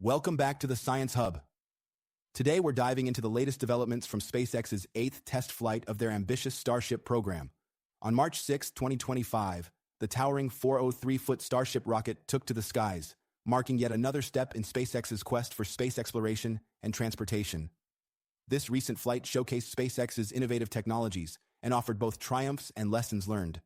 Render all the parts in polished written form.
Welcome back to the Science Hub. Today we're diving into the latest developments from SpaceX's 8th test flight of their ambitious Starship program. On March 6, 2025, the towering 403-foot Starship rocket took to the skies, marking yet another step in SpaceX's quest for space exploration and transportation. This recent flight showcased SpaceX's innovative technologies and offered both triumphs and lessons learned.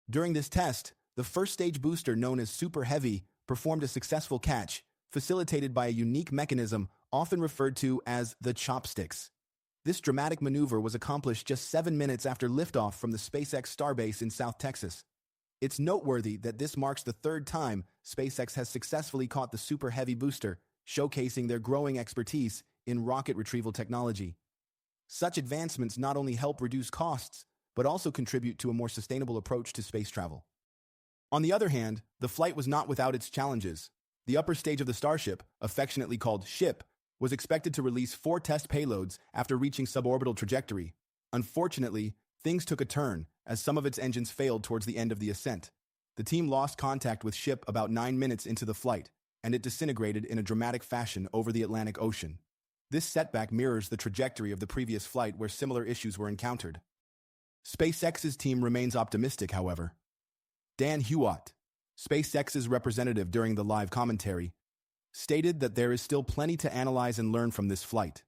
During this test, the first-stage booster known as Super Heavy performed a successful catch, facilitated by a unique mechanism often referred to as the chopsticks. This dramatic maneuver was accomplished just 7 minutes after liftoff from the SpaceX Starbase in South Texas. It's noteworthy that this marks the third time SpaceX has successfully caught the Super Heavy booster, showcasing their growing expertise in rocket retrieval technology. Such advancements not only help reduce costs, but also contribute to a more sustainable approach to space travel. On the other hand, the flight was not without its challenges. The upper stage of the Starship, affectionately called Ship, was expected to release 4 test payloads after reaching suborbital trajectory. Unfortunately, things took a turn as some of its engines failed towards the end of the ascent. The team lost contact with Ship about 9 minutes into the flight, and it disintegrated in a dramatic fashion over the Atlantic Ocean. This setback mirrors the trajectory of the previous flight where similar issues were encountered. SpaceX's team remains optimistic, however. Dan Hewitt, SpaceX's representative during the live commentary, stated that there is still plenty to analyze and learn from this flight.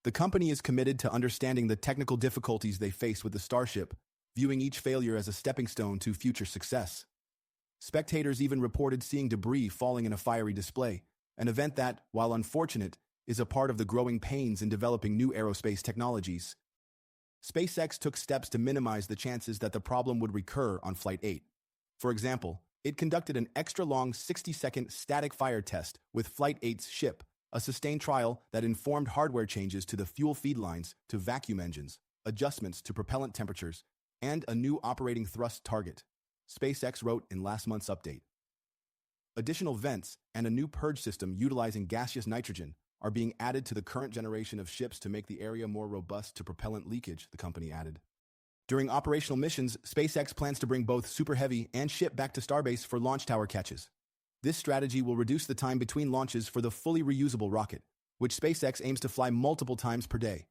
The company is committed to understanding the technical difficulties they face with the Starship, viewing each failure as a stepping stone to future success. Spectators even reported seeing debris falling in a fiery display, an event that, while unfortunate, is a part of the growing pains in developing new aerospace technologies. SpaceX took steps to minimize the chances that the problem would recur on Flight 8. For example, it conducted an extra-long 60-second static fire test with Flight 8's Ship, a sustained trial that informed hardware changes to the fuel feed lines to vacuum engines, adjustments to propellant temperatures, and a new operating thrust target, SpaceX wrote in last month's update. Additional vents and a new purge system utilizing gaseous nitrogen are being added to the current generation of ships to make the area more robust to propellant leakage, the company added. During operational missions, SpaceX plans to bring both Super Heavy and Ship back to Starbase for launch tower catches. This strategy will reduce the time between launches for the fully reusable rocket, which SpaceX aims to fly multiple times per day.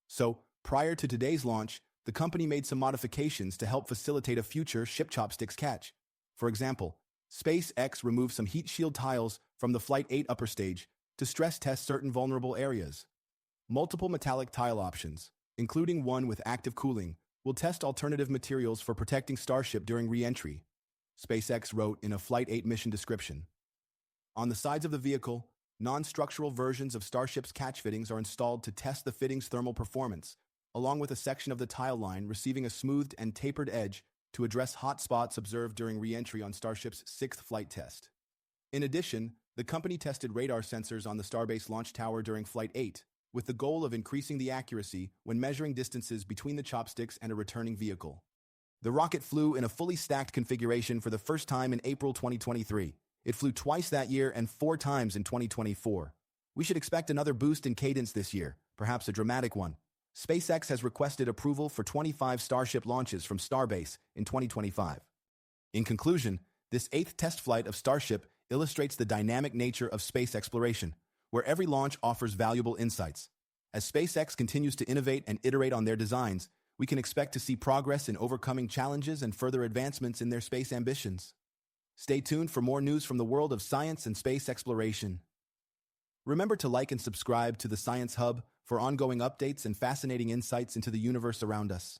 So, prior to today's launch, the company made some modifications to help facilitate a future Ship chopsticks catch. For example, SpaceX removed some heat shield tiles from the Flight 8 upper stage to stress test certain vulnerable areas. Multiple metallic tile options, including one with active cooling, will test alternative materials for protecting Starship during re-entry, SpaceX wrote in a Flight 8 mission description. On the sides of the vehicle, non-structural versions of Starship's catch fittings are installed to test the fitting's thermal performance, along with a section of the tile line receiving a smoothed and tapered edge to address hot spots observed during re-entry on Starship's 6th flight test. In addition, the company tested radar sensors on the Starbase launch tower during Flight 8, with the goal of increasing the accuracy when measuring distances between the chopsticks and a returning vehicle. The rocket flew in a fully stacked configuration for the first time in April 2023. It flew twice that year and 4 times in 2024. We should expect another boost in cadence this year, perhaps a dramatic one. SpaceX has requested approval for 25 Starship launches from Starbase in 2025. In conclusion, this 8th test flight of Starship illustrates the dynamic nature of space exploration, where every launch offers valuable insights. As SpaceX continues to innovate and iterate on their designs, we can expect to see progress in overcoming challenges and further advancements in their space ambitions. Stay tuned for more news from the world of science and space exploration. Remember to like and subscribe to the Science Hub for ongoing updates and fascinating insights into the universe around us.